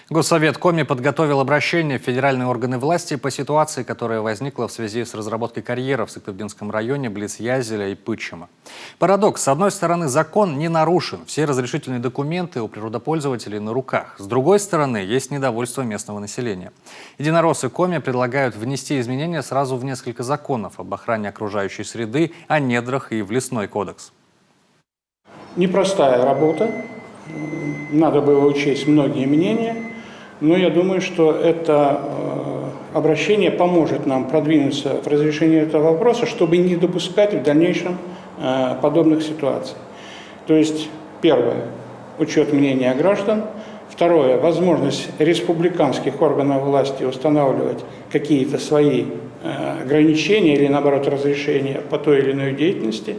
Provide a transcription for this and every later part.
Госсовет Коми подготовил обращение в федеральные органы власти по ситуации, которая возникла в связи с разработкой карьеров в Сыктывдинском районе близ Язеля и Пычема. Парадокс. С одной стороны, закон не нарушен, все разрешительные документы у природопользователей на руках. С другой стороны, есть недовольство местного населения. Единороссы Коми предлагают внести изменения сразу в несколько законов об охране окружающей среды, о недрах и в лесной кодекс. Непростая работа, надо было учесть многие мнения, но я думаю, что это обращение поможет нам продвинуться в разрешении этого вопроса, чтобы не допускать в дальнейшем подобных ситуаций. То есть, первое, учет мнения граждан, второе, возможность республиканских органов власти устанавливать какие-то свои ограничения или, наоборот, разрешения по той или иной деятельности.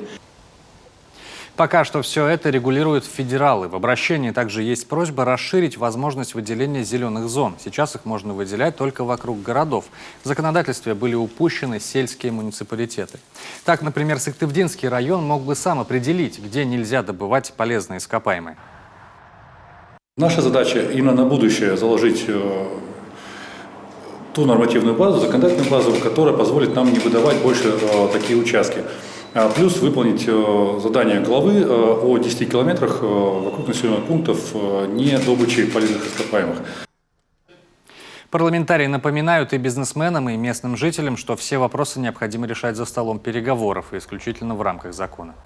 Пока что все это регулируют федералы. В обращении также есть просьба расширить возможность выделения зеленых зон. Сейчас их можно выделять только вокруг городов. В законодательстве были упущены сельские муниципалитеты. Так, например, Сыктывдинский район мог бы сам определить, где нельзя добывать полезные ископаемые. Наша задача именно на будущее заложить ту нормативную базу, законодательную базу, которая позволит нам не выдавать больше такие участки. Плюс выполнить задание главы о 10 километрах вокруг населенных пунктов не добычи полезных ископаемых. Парламентарии напоминают и бизнесменам, и местным жителям, что все вопросы необходимо решать за столом переговоров и исключительно в рамках закона.